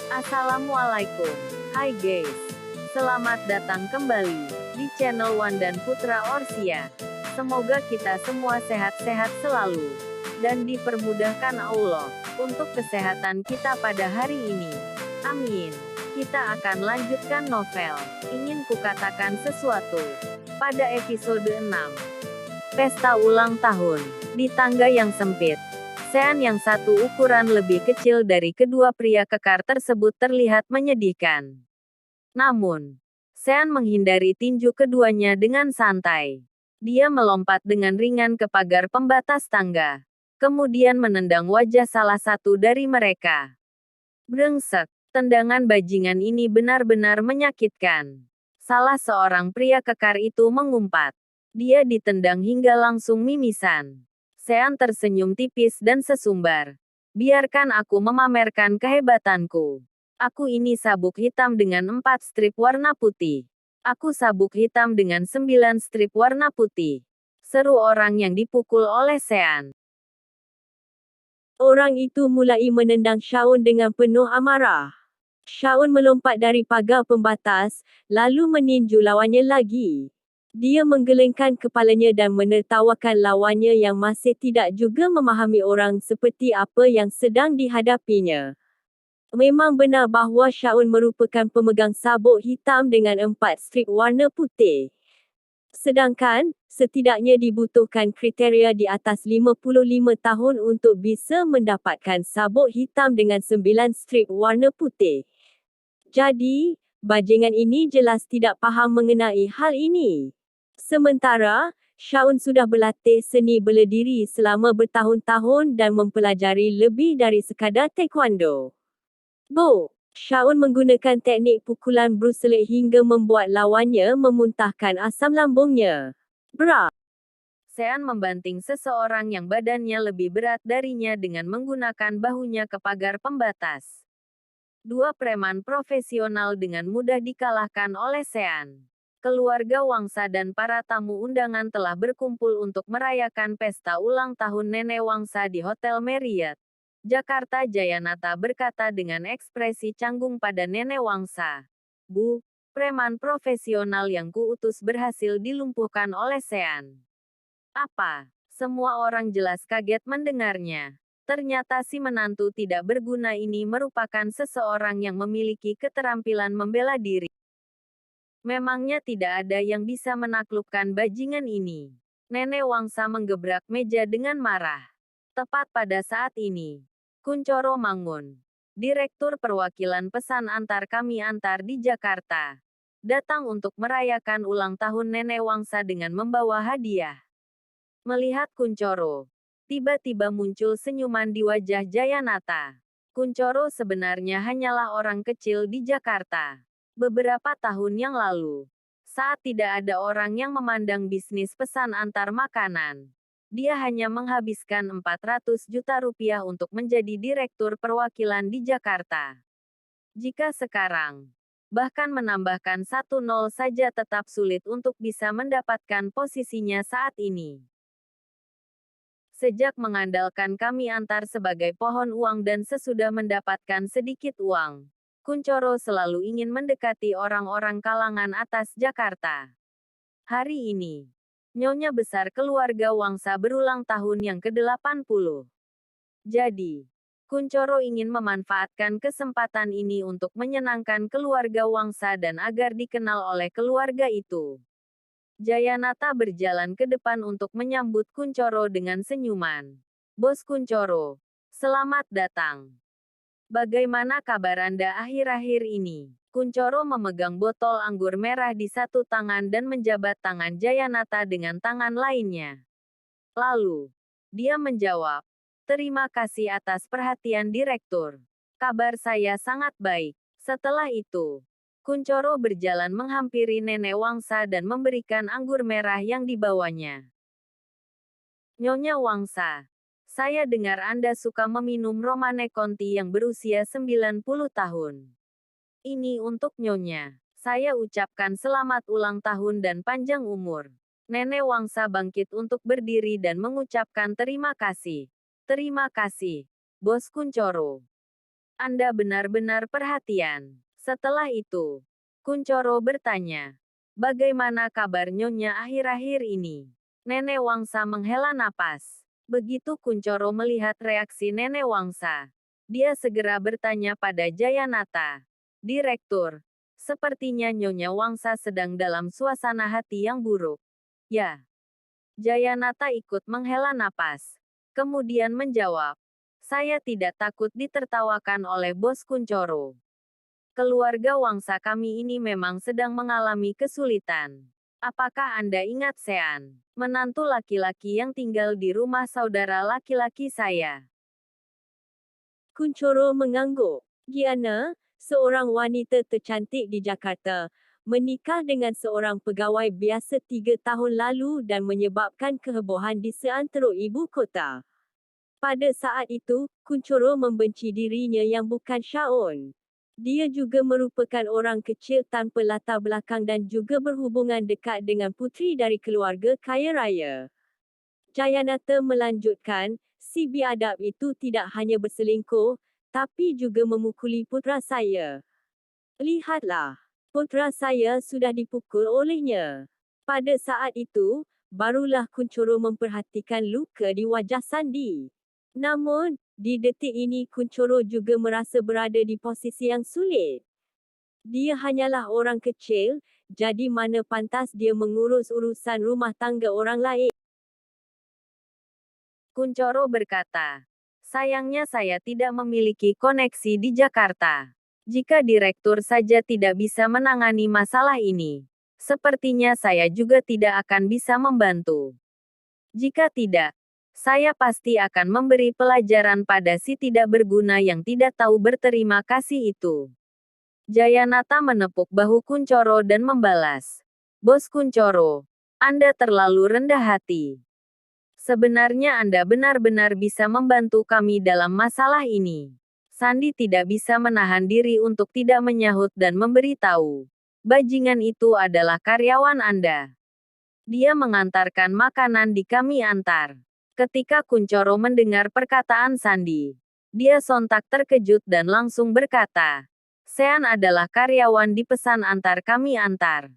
Assalamualaikum. Hai guys. Selamat datang kembali di channel Wan dan Putra Orsia. Semoga kita semua sehat-sehat selalu dan dipermudahkan Allah untuk kesehatan kita pada hari ini. Amin. Kita akan lanjutkan novel Ingin Kukatakan Sesuatu pada episode 6. Pesta ulang tahun di tangga yang sempit. Sean yang satu ukuran lebih kecil dari kedua pria kekar tersebut terlihat menyedihkan. Namun, Sean menghindari tinju keduanya dengan santai. Dia melompat dengan ringan ke pagar pembatas tangga, kemudian menendang wajah salah satu dari mereka. Brengsek, tendangan bajingan ini benar-benar menyakitkan. Salah seorang pria kekar itu mengumpat. Dia ditendang hingga langsung mimisan. Sean tersenyum tipis dan sesumbar. Biarkan aku memamerkan kehebatanku. Aku ini sabuk hitam dengan 4 strip warna putih. Aku sabuk hitam dengan 9 strip warna putih. Seru orang yang dipukul oleh Sean. Orang itu mulai menendang Shaun dengan penuh amarah. Shaun melompat dari pagar pembatas, lalu meninju lawannya lagi. Dia menggelengkan kepalanya dan menertawakan lawannya yang masih tidak juga memahami orang seperti apa yang sedang dihadapinya. Memang benar bahawa Shaun merupakan pemegang sabuk hitam dengan 4 strip warna putih. Sedangkan, setidaknya dibutuhkan kriteria di atas 55 tahun untuk bisa mendapatkan sabuk hitam dengan 9 strip warna putih. Jadi, bajingan ini jelas tidak faham mengenai hal ini. Sementara, Shaun sudah berlatih seni bela diri selama bertahun-tahun dan mempelajari lebih dari sekadar taekwondo. Shaun menggunakan teknik pukulan Bruce Lee hingga membuat lawannya memuntahkan asam lambungnya. Sean membanting seseorang yang badannya lebih berat darinya dengan menggunakan bahunya ke pagar pembatas. Dua preman profesional dengan mudah dikalahkan oleh Sean. Keluarga Wangsa dan para tamu undangan telah berkumpul untuk merayakan pesta ulang tahun Nenek Wangsa di Hotel Marriott, Jakarta. Jayanata berkata dengan ekspresi canggung pada Nenek Wangsa. Bu, preman profesional yang kuutus berhasil dilumpuhkan oleh Sean. Apa? Semua orang jelas kaget mendengarnya. Ternyata si menantu tidak berguna ini merupakan seseorang yang memiliki keterampilan membela diri. Memangnya tidak ada yang bisa menaklukkan bajingan ini. Nenek Wangsa menggebrak meja dengan marah. Tepat pada saat ini, Kuncoro Mangun, Direktur Perwakilan Pesan Antar Kami Antar di Jakarta, datang untuk merayakan ulang tahun Nenek Wangsa dengan membawa hadiah. Melihat Kuncoro, tiba-tiba muncul senyuman di wajah Jayanata. Kuncoro sebenarnya hanyalah orang kecil di Jakarta. Beberapa tahun yang lalu, saat tidak ada orang yang memandang bisnis pesan antar makanan, dia hanya menghabiskan 400 juta rupiah untuk menjadi direktur perwakilan di Jakarta. Jika sekarang, bahkan menambahkan 1 nol saja tetap sulit untuk bisa mendapatkan posisinya saat ini. Sejak mengandalkan Kami Antar sebagai pohon uang dan sesudah mendapatkan sedikit uang, Kuncoro selalu ingin mendekati orang-orang kalangan atas Jakarta. Hari ini, Nyonya Besar keluarga Wangsa berulang tahun yang ke-80. Jadi, Kuncoro ingin memanfaatkan kesempatan ini untuk menyenangkan keluarga Wangsa dan agar dikenal oleh keluarga itu. Jayanata berjalan ke depan untuk menyambut Kuncoro dengan senyuman. Bos Kuncoro, selamat datang. Bagaimana kabar Anda akhir-akhir ini? Kuncoro memegang botol anggur merah di satu tangan dan menjabat tangan Jayanata dengan tangan lainnya. Lalu, dia menjawab, terima kasih atas perhatian Direktur. Kabar saya sangat baik. Setelah itu, Kuncoro berjalan menghampiri Nenek Wangsa dan memberikan anggur merah yang dibawanya. Nyonya Wangsa, saya dengar Anda suka meminum Romane Conti yang berusia 90 tahun. Ini untuk Nyonya. Saya ucapkan selamat ulang tahun dan panjang umur. Nenek Wangsa bangkit untuk berdiri dan mengucapkan terima kasih. Terima kasih, Bos Kuncoro. Anda benar-benar perhatian. Setelah itu, Kunchoro bertanya, bagaimana kabar Nyonya akhir-akhir ini? Nenek Wangsa menghela napas. Begitu Kunchoro melihat reaksi Nenek Wangsa, dia segera bertanya pada Jayanata. Direktur, sepertinya Nyonya Wangsa sedang dalam suasana hati yang buruk. Ya. Jayanata ikut menghela napas. Kemudian menjawab, saya tidak takut ditertawakan oleh bos Kunchoro. Keluarga Wangsa kami ini memang sedang mengalami kesulitan. Apakah Anda ingat Sean, menantu laki-laki yang tinggal di rumah saudara laki-laki saya? Kunchoro mengangguk. Giana, seorang wanita tercantik di Jakarta, menikah dengan seorang pegawai biasa 3 tahun lalu dan menyebabkan kehebohan di seantero ibu kota. Pada saat itu, Kunchoro membenci dirinya yang bukan Shaun. Dia juga merupakan orang kecil tanpa latar belakang dan juga berhubungan dekat dengan puteri dari keluarga kaya raya. Jayanata melanjutkan, si biadab itu tidak hanya berselingkuh, tapi juga memukuli putera saya. Lihatlah, putera saya sudah dipukul olehnya. Pada saat itu, barulah Kunchoro memperhatikan luka di wajah Sandi. Namun, di detik ini Kunchoro juga merasa berada di posisi yang sulit. Dia hanyalah orang kecil, jadi mana pantas dia mengurus urusan rumah tangga orang lain. Kunchoro berkata, sayangnya saya tidak memiliki koneksi di Jakarta. Jika direktur saja tidak bisa menangani masalah ini, sepertinya saya juga tidak akan bisa membantu. Jika tidak, saya pasti akan memberi pelajaran pada si tidak berguna yang tidak tahu berterima kasih itu. Jayanata menepuk bahu Kunchoro dan membalas, Bos Kunchoro, Anda terlalu rendah hati. Sebenarnya Anda benar-benar bisa membantu kami dalam masalah ini. Sandi tidak bisa menahan diri untuk tidak menyahut dan memberitahu. Bajingan itu adalah karyawan Anda. Dia mengantarkan makanan di kami antar. Ketika Kunchoro mendengar perkataan Sandi, dia sontak terkejut dan langsung berkata, Sean adalah karyawan di pesan antar kami antar.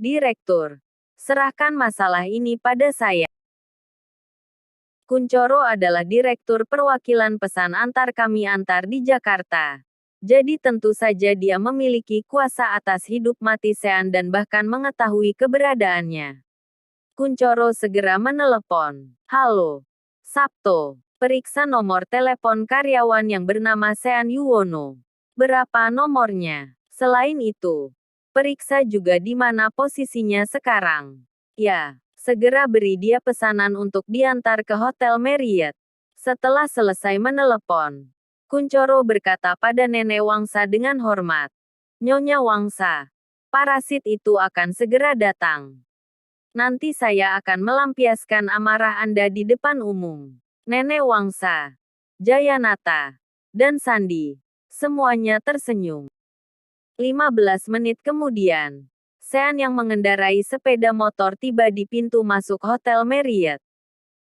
Direktur, serahkan masalah ini pada saya. Kunchoro adalah direktur perwakilan pesan antar kami antar di Jakarta. Jadi tentu saja dia memiliki kuasa atas hidup mati Sean dan bahkan mengetahui keberadaannya. Kunchoro segera menelepon. Halo. Sabto. Periksa nomor telepon karyawan yang bernama Sean Yuwono. Berapa nomornya? Selain itu, periksa juga di mana posisinya sekarang. Ya. Segera beri dia pesanan untuk diantar ke Hotel Marriott. Setelah selesai menelepon, Kunchoro berkata pada Nenek Wangsa dengan hormat. Nyonya Wangsa, parasit itu akan segera datang. Nanti saya akan melampiaskan amarah Anda di depan umum. Nenek Wangsa, Jayanata, dan Sandi, semuanya tersenyum. 15 menit kemudian, Sean yang mengendarai sepeda motor tiba di pintu masuk Hotel Marriott.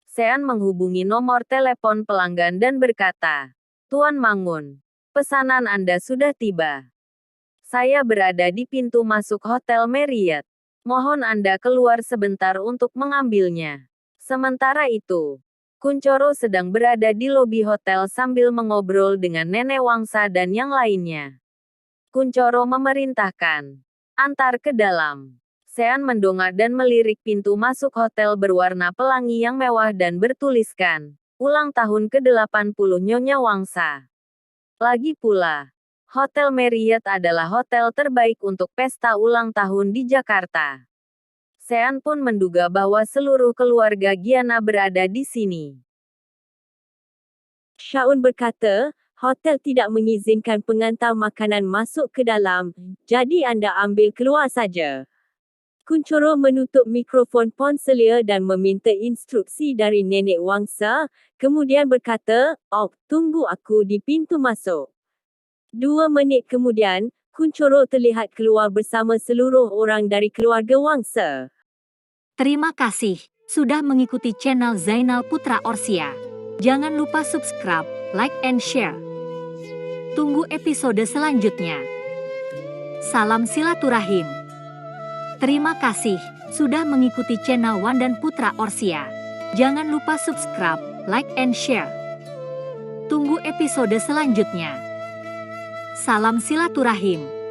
Sean menghubungi nomor telepon pelanggan dan berkata, Tuan Mangun, pesanan Anda sudah tiba. Saya berada di pintu masuk Hotel Marriott. Mohon Anda keluar sebentar untuk mengambilnya. Sementara itu, Kunchoro sedang berada di lobi hotel sambil mengobrol dengan Nenek Wangsa dan yang lainnya. Kunchoro memerintahkan, antar ke dalam. Sean mendongak dan melirik pintu masuk hotel berwarna pelangi yang mewah dan bertuliskan, ulang tahun ke-80 Nyonya Wangsa. Lagi pula, Hotel Marriott adalah hotel terbaik untuk pesta ulang tahun di Jakarta. Sean pun menduga bahwa seluruh keluarga Giana berada di sini. Shaun berkata, hotel tidak mengizinkan pengantar makanan masuk ke dalam, jadi Anda ambil keluar saja. Kunchoro menutup mikrofon ponselia dan meminta instruksi dari Nenek Wangsa, kemudian berkata, "Oh, tunggu aku di pintu masuk." 2 menit kemudian, Kunchoro terlihat keluar bersama seluruh orang dari keluarga Wangsa. Terima kasih sudah mengikuti channel Zainal Putra Orsia. Jangan lupa subscribe, like and share. Tunggu episode selanjutnya. Salam silaturahim. Terima kasih sudah mengikuti channel Wan dan Putra Orsia. Jangan lupa subscribe, like, and share. Tunggu episode selanjutnya. Salam silaturahim.